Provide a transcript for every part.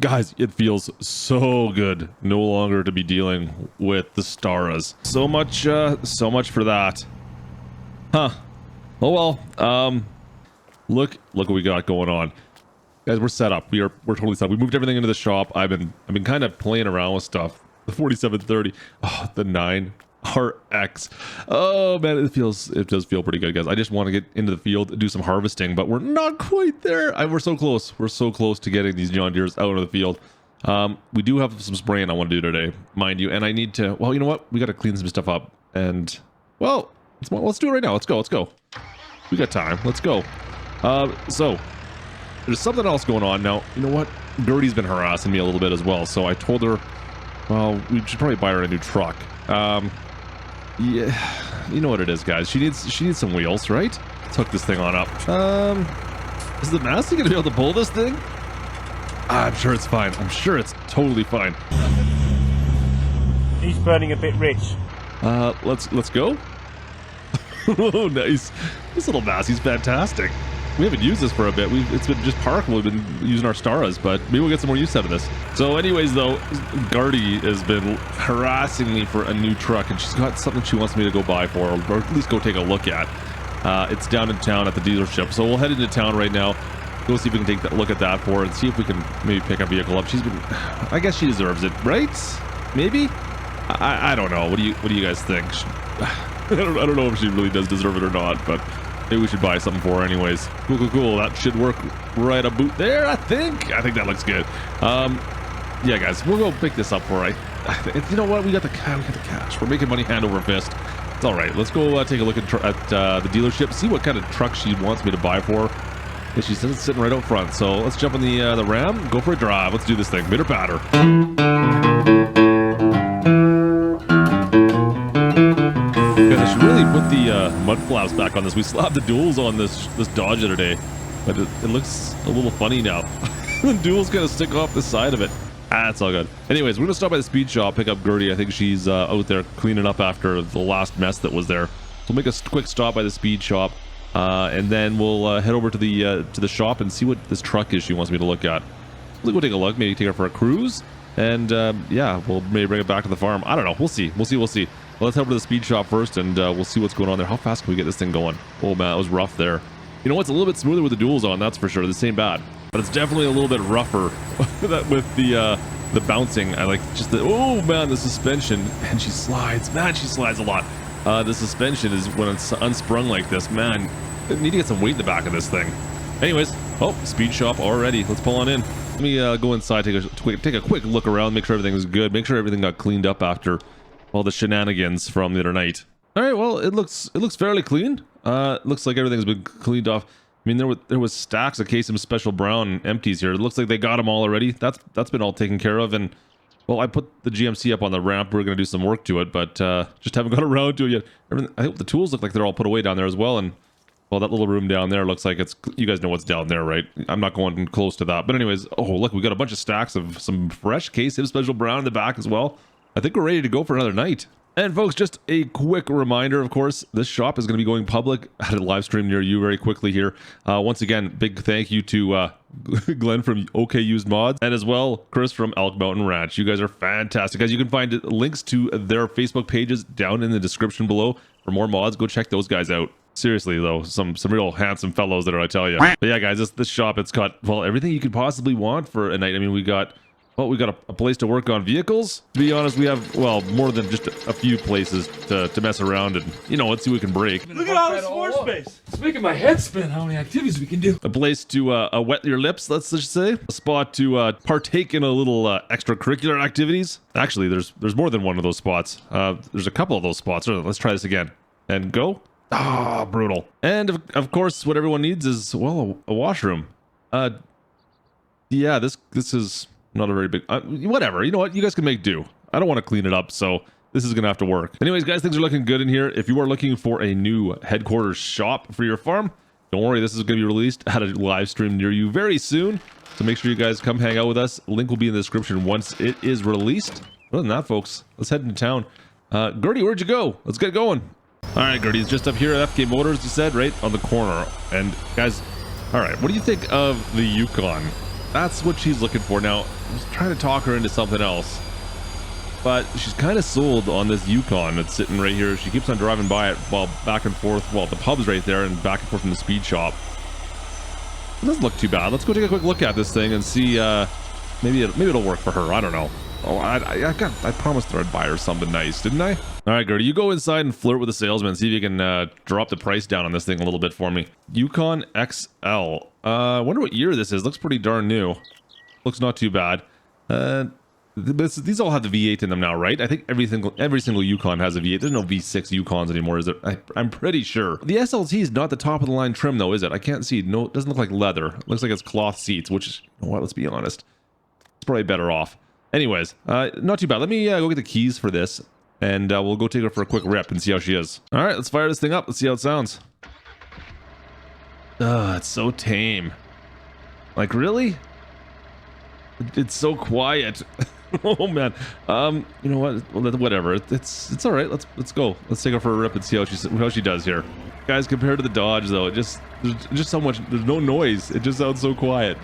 Guys, it feels so good no longer to be dealing with the Staras. So much for that. Huh. Oh well. Look what we got going on. Guys, we're set up. We're totally set up. We moved everything into the shop. I've been kind of playing around with stuff. The 4730. Oh, the 9RX. Oh man, it does feel pretty good, guys. I just want to get into the field and do some harvesting, but we're not quite there. We're so close. We're so close to getting these John Deeres out of the field. We do have some spraying I want to do today, mind you, and I need to, well, you know what? We got to clean some stuff up, and well, let's do it right now. Let's go. We got time. Let's go. So there's something else going on now. You know what? Gertie's been harassing me a little bit as well, so I told her, well, we should probably buy her a new truck. Yeah, you know what it is, guys. She needs some wheels, right? Let's hook this thing on up. Is the Massey gonna be able to pull this thing? I'm sure it's fine. I'm sure it's totally fine. He's burning a bit rich. Let's go. Oh, nice. This little Massey's fantastic. We haven't used this for a bit. It's been just parked. We've been using our Staras, but maybe we'll get some more use out of this. So anyways, though, Gerti has been harassing me for a new truck, and she's got something she wants me to go buy for, or at least go take a look at. It's down in town at the dealership, so we'll head into town right now. Go see if we can take a look at that for her and see if we can maybe pick a vehicle up. She's been, I guess she deserves it, right? Maybe? I don't know. What do you guys think? I don't know if she really does deserve it or not, but maybe we should buy something for her anyways. Cool. That should work right about there, I think that looks good. Yeah, guys, we'll go pick this up for her. You know what? We got the cash. We're making money hand over fist. It's all right. Let's go take a look at the dealership, see what kind of truck she wants me to buy for her. Yeah, she's sitting right out front. So let's jump in the Ram, go for a drive. Let's do this thing. Bitter batter. I should really put the mud flaps back on this. We slapped the duals on this Dodge the other day, but it looks a little funny now. The duals kind of stick off the side of it. It's all good. Anyways, we're gonna stop by the speed shop, pick up Gerti. I think she's out there cleaning up after the last mess that was there. So we'll make a quick stop by the speed shop, and then we'll head over to the shop and see what this truck is she wants me to look at. We'll go take a look, maybe take her for a cruise, and yeah, we'll maybe bring it back to the farm. I don't know. We'll see. Well, let's head over to the speed shop first, and we'll see what's going on there. How fast can we get this thing going? Oh man, it was rough there. You know what's a little bit smoother with the duals on, that's for sure. This ain't bad, but it's definitely a little bit rougher with the bouncing. I like just the, oh man, the suspension, and she slides. Man, she slides a lot. The suspension is when it's unsprung like this. Man, I need to get some weight in the back of this thing. Anyways, oh, speed shop already. Let's pull on in. Let me go inside, take a quick look around, make sure everything is good, make sure everything got cleaned up after all the shenanigans from the other night. All right, well, it looks fairly clean. Looks like everything's been cleaned off. I mean, there was stacks of Ksims Special Brown empties here. It looks like they got them all already. That's been all taken care of. And well, I put the GMC up on the ramp. We're gonna do some work to it, but just haven't got around to it yet. I hope the tools look like they're all put away down there as well. And well, that little room down there looks like it's, you guys know what's down there, right? I'm not going close to that. But anyways, oh look, we got a bunch of stacks of some fresh Ksims Special Brown in the back as well. I think we're ready to go for another night. And folks, just a quick reminder, of course, this shop is going to be going public at a live stream near you very quickly here. Once again, big thank you to Glenn from OK Used Mods, and as well Chris from Elk Mountain Ranch. You guys are fantastic. Guys, you can find links to their Facebook pages down in the description below. For more mods, go check those guys out. Seriously though, some real handsome fellows that are, I tell you. But yeah, guys, this shop, it's got, well, everything you could possibly want for a night. I mean, we got a place to work on vehicles. To be honest, we have, well, more than just a few places to mess around and, you know, let's see what we can break. Look at all this floor space. It's making my head spin how many activities we can do. A place to wet your lips, let's just say. A spot to partake in a little extracurricular activities. Actually, there's more than one of those spots. There's a couple of those spots. Let's try this again. And go. Ah, brutal. And of course, what everyone needs is, well, a washroom. Yeah, this is not a very big, whatever. You know what? You guys can make do. I don't want to clean it up, so this is going to have to work. Anyways, guys, things are looking good in here. If you are looking for a new headquarters shop for your farm, don't worry. This is going to be released at a live stream near you very soon. So make sure you guys come hang out with us. Link will be in the description once it is released. Other than that, folks, let's head into town. Gerti, where'd you go? Let's get going. All right, Gerti's just up here at FK Motors, you said, right on the corner. And guys, all right, what do you think of the Yukon? That's what she's looking for. Now, I was trying to talk her into something else, but she's kind of sold on this Yukon that's sitting right here. She keeps on driving by it while back and forth. Well, the pub's right there and back and forth from the speed shop. It doesn't look too bad. Let's go take a quick look at this thing and see. Maybe it'll work for her. I don't know. Oh, I promised her I'd buy her something nice, didn't I? All right, Gerti, you go inside and flirt with the salesman. See if you can drop the price down on this thing a little bit for me. Yukon XL. I wonder what year this is. Looks pretty darn new. Looks not too bad. These all have the V8 in them now, right? I think every single Yukon has a V8. There's no V6 Yukons anymore, is there? I'm pretty sure. The SLT is not the top of the line trim, though, is it? I can't see. No, it doesn't look like leather. It looks like it's cloth seats, which is, you know what? Let's be honest. It's probably better off. Anyways, not too bad. Let me go get the keys for this, and we'll go take her for a quick rip and see how she is. All right, let's fire this thing up. Let's see how it sounds. It's so tame. Like, really? It's so quiet. Oh man. You know what? Well, whatever. It's all right. Let's go. Let's take her for a rip and see how she does here. Guys, compared to the Dodge, though, there's just so much. There's no noise. It just sounds so quiet.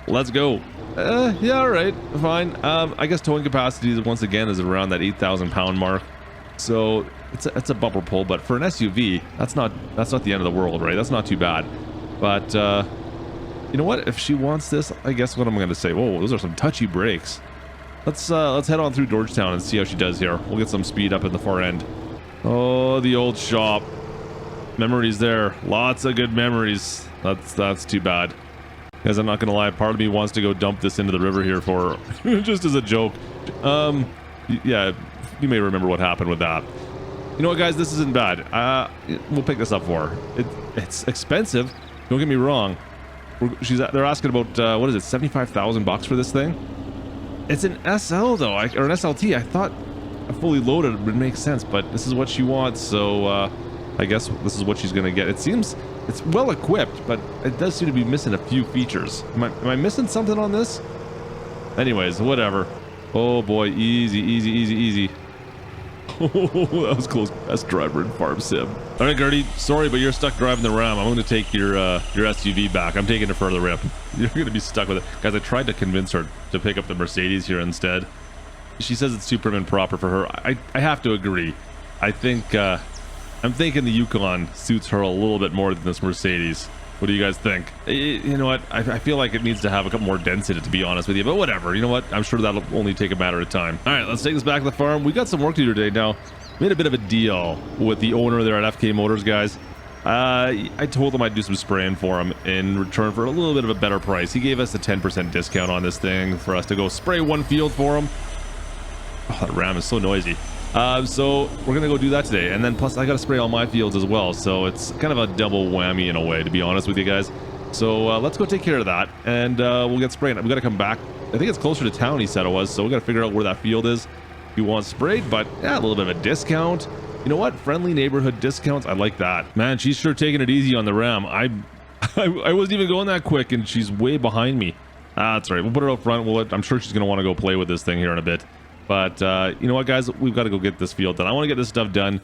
Let's go. Yeah, all right, fine. I guess towing capacity once again is around that 8,000 pound mark, so it's a bumper pull. But for an SUV, that's not the end of the world, right? That's not too bad. But you know what? If she wants this, I guess what I'm going to say. Whoa, those are some touchy brakes. Let's head on through Georgetown and see how she does here. We'll get some speed up at the far end. Oh, the old shop. Memories there. Lots of good memories. That's too bad. Guys, I'm not gonna lie, part of me wants to go dump this into the river here for just as a joke. Yeah, you may remember what happened with that. You know what, guys, this isn't bad. We'll pick this up for her. It's expensive, don't get me wrong. They're asking about what is it, 75,000 bucks for this thing? It's an SL though, or an SLT. I thought a fully loaded would make sense, but this is what she wants, so I guess this is what she's gonna get. It seems it's well equipped, but it does seem to be missing a few features. Am I missing something on this? Anyways, whatever. Oh boy, easy. Oh, that was close. Best driver in Farm Sim. All right, Gerti, sorry, but you're stuck driving the Ram. I'm going to take your SUV back. I'm taking it for the rip. You're going to be stuck with it. Guys, I tried to convince her to pick up the Mercedes here instead. She says it's too prim and proper for her. I have to agree. I think I'm thinking the Yukon suits her a little bit more than this Mercedes. What do you guys think? You know what? I feel like it needs to have a couple more density, to be honest with you, but whatever. You know what? I'm sure that'll only take a matter of time. All right, let's take this back to the farm. We got some work to do today. Now, made a bit of a deal with the owner there at FK Motors, guys. I told him I'd do some spraying for him in return for a little bit of a better price. He gave us a 10% discount on this thing for us to go spray one field for him. Oh, that Ram is so noisy. So we're gonna go do that today, and then plus I gotta spray all my fields as well, so it's kind of a double whammy in a way, to be honest with you guys. So let's go take care of that, and we'll get spraying. We gotta come back. I think it's closer to town, he said it was, so we gotta figure out where that field is. He wants sprayed, but yeah, a little bit of a discount. You know what? Friendly neighborhood discounts. I like that. Man, she's sure taking it easy on the Ram. I wasn't even going that quick, and she's way behind me. That's right. We'll put her up front. I'm sure she's gonna want to go play with this thing here in a bit. But you know what, guys? We've got to go get this field done. I want to get this stuff done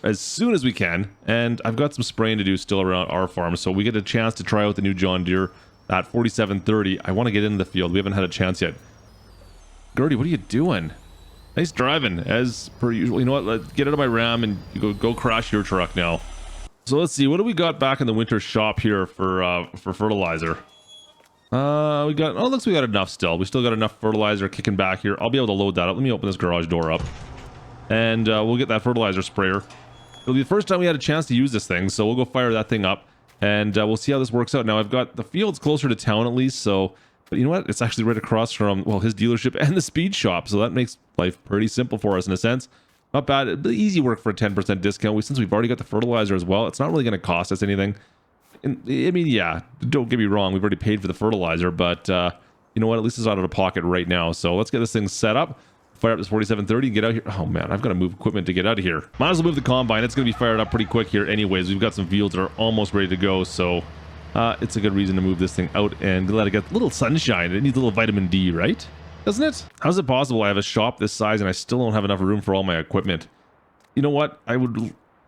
as soon as we can. And I've got some spraying to do still around our farm. So we get a chance to try out the new John Deere at 4730. I want to get into the field. We haven't had a chance yet. Gerti, what are you doing? Nice driving, as per usual. You know what? Let's get out of my Ram and you go crash your truck now. So let's see. What do we got back in the winter shop here for fertilizer? We got, oh, looks we got enough still. We still got enough fertilizer kicking back here. I'll be able to load that up. Let me open this garage door up, and we'll get that fertilizer sprayer. It'll be the first time we had a chance to use this thing, so we'll go fire that thing up, and we'll see how this works out. Now I've got the fields closer to town at least, so, but you know what? It's actually right across from, well, his dealership and the speed shop, so that makes life pretty simple for us in a sense. Not bad. Easy work for a 10% discount. Since we've already got the fertilizer as well, it's not really going to cost us anything. And, I mean, yeah, don't get me wrong, we've already paid for the fertilizer, but you know what, at least it's out of the pocket right now. So let's get this thing set up, fire up this 4730 and get out here. Oh man, I've got to move equipment to get out of here. Might as well move the combine. It's going to be fired up pretty quick here anyways. We've got some fields that are almost ready to go, so it's a good reason to move this thing out and let it get a little sunshine. It needs a little vitamin D, right? Doesn't it? How's it possible I have a shop this size and I still don't have enough room for all my equipment? You know what,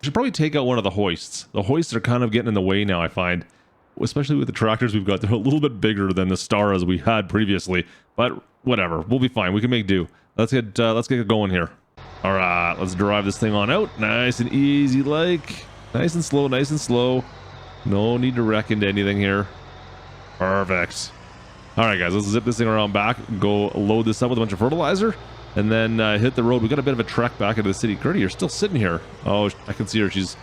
should probably take out one of the hoists. The hoists are kind of getting in the way now, I find. especially with the tractors we've got. They're a little bit bigger than the Staras we had previously, but whatever, we'll be fine. We can make do. Let's get going here. All right, let's drive this thing on out. Nice and easy, like nice and slow, nice and slow. No need to wreck into anything here. Perfect. All right, guys, let's zip this thing around back, go load this up with a bunch of fertilizer, and then hit the road. We got a bit of a trek back into the city. Gerti, you're still sitting here. Oh, I can see her. She's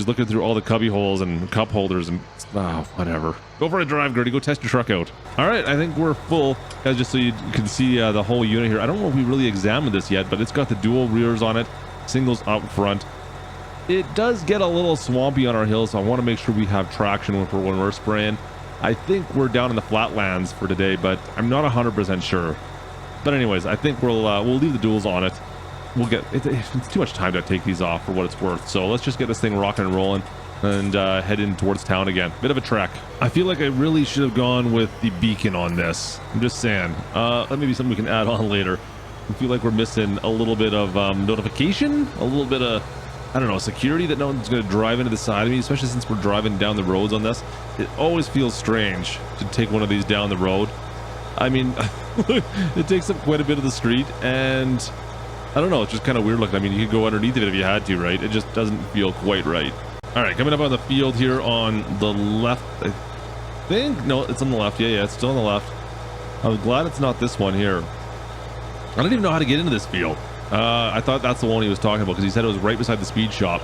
looking through all the cubby holes and cup holders and whatever. Go for a drive, Gerti. Go test your truck out. All right, I think we're full, guys. Just so you can see the whole unit here. I don't know if we really examined this yet, but it's got the dual rears on it, singles up front. It does get a little swampy on our hills, so I want to make sure we have traction when we're spraying. I think we're down in the flatlands for today, but I'm not 100% sure. But anyways, I think we'll leave the duals on it. We'll get it's too much time to take these off for what it's worth. So let's just get this thing rocking and rolling and head in towards town again. Bit of a trek. I feel like I really should have gone with the beacon on this. I'm just saying. That may be something we can add on later. I feel like we're missing a little bit of notification, a little bit of, I don't know, security that no one's going to drive into the side of me, especially since we're driving down the roads on this. It always feels strange to take one of these down the road. I mean, it takes up quite a bit of the street, and I don't know, it's just kind of weird looking. I mean, you could go underneath of it if you had to, right? It just doesn't feel quite right. All right, coming up on the field here on the left, I think. No, it's on the left. Yeah, it's still on the left. I'm glad it's not this one here. I don't even know how to get into this field. I thought that's the one he was talking about because he said it was right beside the speed shop,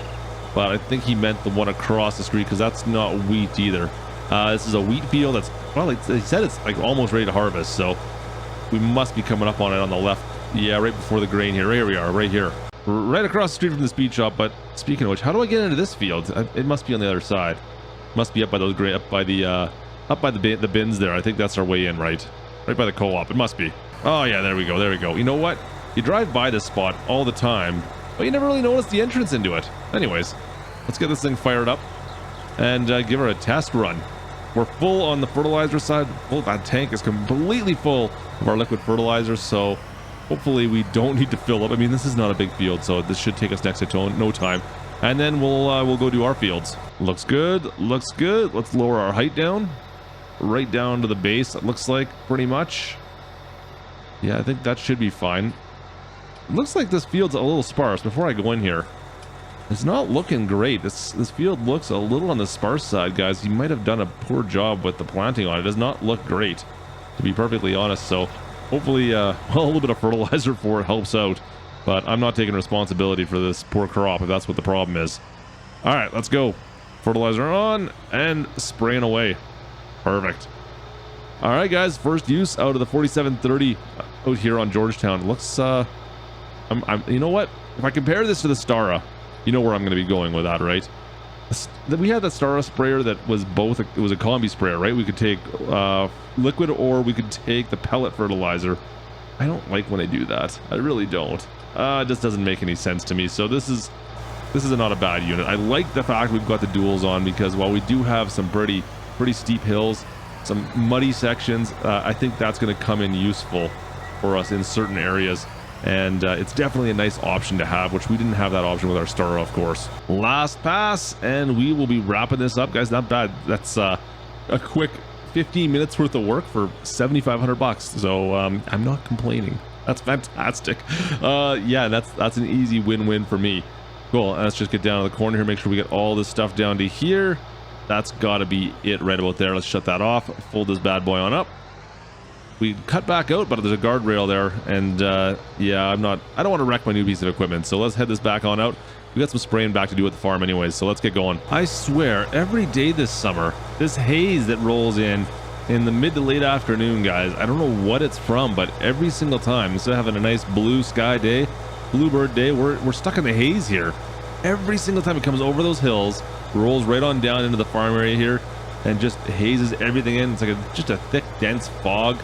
but I think he meant the one across the street because that's not wheat either. This is a wheat field that's, well, he said it's like almost ready to harvest, so we must be coming up on it on the left. Yeah, right before the grain here. Here we are, right here, right across the street from the speed shop. But speaking of which, how do I get into this field? It must be on the other side. Must be up by those grain, up by the bins there. I think that's our way in, right by the co-op. It must be. Oh yeah, there we go. There we go. You know what? You drive by this spot all the time, but you never really notice the entrance into it. Anyways, let's get this thing fired up and give her a test run. We're full on the fertilizer side. That tank is completely full of our liquid fertilizer, so hopefully we don't need to fill up. I mean, this is not a big field, so this should take us next to no time. And then we'll go do our fields. Looks good. Looks good. Let's lower our height down, right down to the base. It looks like pretty much. Yeah, I think that should be fine. It looks like this field's a little sparse. Before I go in here, it's not looking great. This field looks a little on the sparse side, guys. He might have done a poor job with the planting on it. It does not look great, to be perfectly honest. So hopefully, well, a little bit of fertilizer for it helps out. But I'm not taking responsibility for this poor crop if that's what the problem is. All right, let's go. Fertilizer on and spraying away. Perfect. All right, guys. First use out of the 4730 out here on Georgetown. Looks, you know what? If I compare this to the Stara, you know where I'm going to be going with that, right? We had that Stara sprayer that was both, it was a combi sprayer, right? We could take liquid or we could take the pellet fertilizer. I don't like when I do that. I really don't. It just doesn't make any sense to me. So this is not a bad unit. I like the fact we've got the duals on because while we do have some pretty steep hills, some muddy sections, I think that's going to come in useful for us in certain areas. And it's definitely a nice option to have, which we didn't have that option with our Star, of course. Last pass, and we will be wrapping this up, guys. Not bad. That's a quick 15 minutes worth of work for 7,500 bucks. So I'm not complaining. That's fantastic. Yeah, that's an easy win-win for me. Cool. Let's just get down to the corner here. Make sure we get all this stuff down to here. That's got to be it right about there. Let's shut that off. Fold this bad boy on up. We cut back out, but there's a guardrail there, and yeah, I don't want to wreck my new piece of equipment, so let's head this back on out. We got some spraying back to do at the farm anyways, so let's get going. I swear, every day this summer, this haze that rolls in the mid to late afternoon, guys, I don't know what it's from, but every single time, instead of having a nice blue sky day, bluebird day, we're stuck in the haze here. Every single time it comes over those hills, rolls right on down into the farm area here, and just hazes everything in. It's like just a thick, dense fog.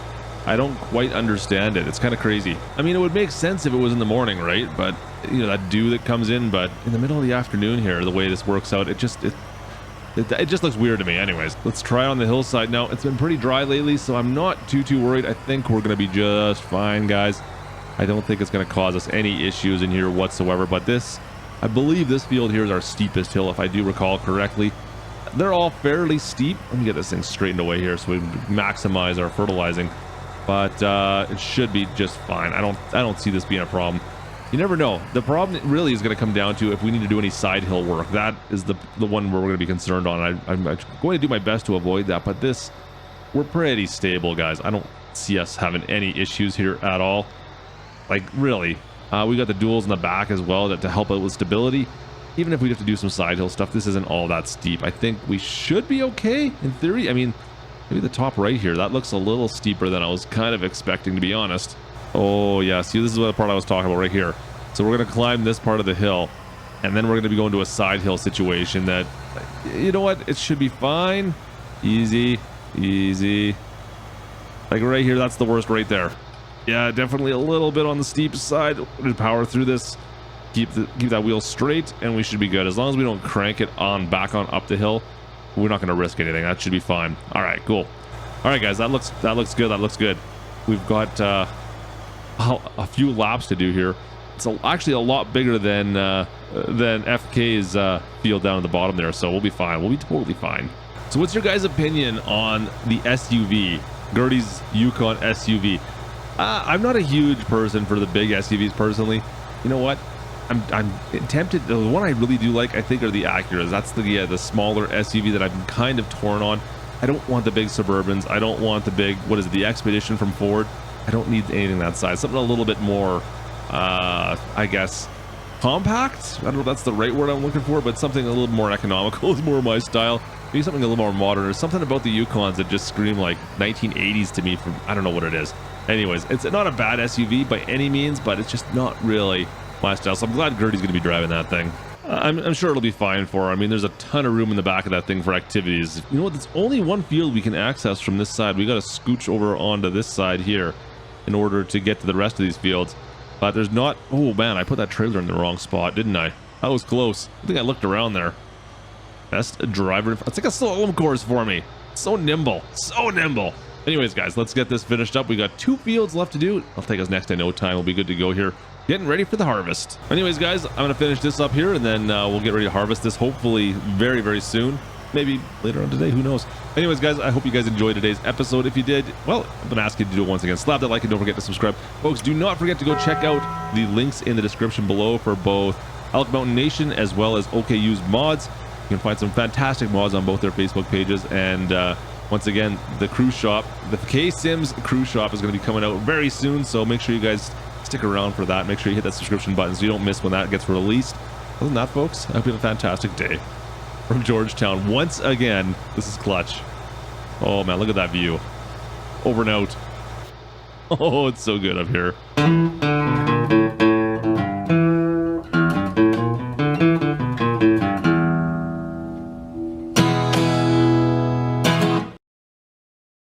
I don't quite understand it. It's kind of crazy. I mean, it would make sense if it was in the morning, right? But, you know, that dew that comes in, but in the middle of the afternoon here, the way this works out, it just looks weird to me. Anyways, let's try on the hillside. Now, it's been pretty dry lately, so I'm not too worried. I think we're going to be just fine, guys. I don't think it's going to cause us any issues in here whatsoever, but I believe this field here is our steepest hill, if I do recall correctly. they're all fairly steep. Let me get this thing straightened away here so we maximize our fertilizing. But it should be just fine. I don't see this being a problem. You never know. The problem really is going to come down to if we need to do any side hill work. That is the one where we're going to be concerned on. I'm going to do my best to avoid that. But this, we're pretty stable, guys. I don't see us having any issues here at all. Like, really. We got the duals in the back as well to help out with stability. Even if we have to do some side hill stuff, this isn't all that steep. I think we should be okay in theory. I mean, maybe the top right here, that looks a little steeper than I was kind of expecting, to be honest. Oh yeah, see, this is the part I was talking about right here. So we're gonna climb this part of the hill, and then we're gonna be going to a side hill situation that, you know what, it should be fine. Easy, easy. Like right here, that's the worst right there. Yeah, definitely a little bit on the steep side. We're gonna power through this, keep that wheel straight, and we should be good. As long as we don't crank it back on up the hill, we're not gonna risk anything. That should be fine. All right, cool. All right, guys, that looks good. That looks good. We've got a few laps to do here. It's actually a lot bigger than FK's field down at the bottom there, so we'll be fine. We'll be totally fine. So what's your guys' opinion on the SUV, Gerti's Yukon SUV? I'm not a huge person for the big SUVs personally. You know what? I'm tempted. The one I really do like, I think, are the Acuras. That's the smaller SUV that I'm kind of torn on. I don't want the big Suburbans. I don't want the big, what is it, the Expedition from Ford. I don't need anything that size. Something a little bit more, I guess, compact. I don't know if that's the right word I'm looking for, but something a little more economical is more my style. Maybe something a little more modern. There's something about the Yukons that just scream like 1980s to me. From I don't know what it is. Anyways, it's not a bad SUV by any means, but it's just not really my style. So I'm glad Gertie's going to be driving that thing. I'm sure it'll be fine for her. I mean, there's a ton of room in the back of that thing for activities. You know what? There's only one field we can access from this side. We got to scooch over onto this side here in order to get to the rest of these fields. But there's not... Oh, man, I put that trailer in the wrong spot, didn't I? That was close. I think I looked around there. Best driver... It's like a slalom course for me. So nimble. So nimble. Anyways, guys, let's get this finished up. We got 2 fields left to do. It'll take us next to no time. We'll be good to go here. Getting ready for the harvest. Anyways, guys, I'm going to finish this up here, and then we'll get ready to harvest this hopefully very, very soon. Maybe later on today, who knows. Anyways, guys, I hope you guys enjoyed today's episode. If you did, well, I'm gonna ask you to do it once again. Slap that like and don't forget to subscribe. Folks, do not forget to go check out the links in the description below for both Elk Mountain Nation as well as OKU's mods. You can find some fantastic mods on both their Facebook pages. And once again, the cruise shop, the Ksims cruise shop, is going to be coming out very soon, so make sure you guys stick around for that. Make sure you hit that subscription button so you don't miss when that gets released. Other than that, folks, I hope you have a fantastic day. From Georgetown, once again, this is Klutch. Oh man, look at that view. Over and out. Oh, it's so good up here.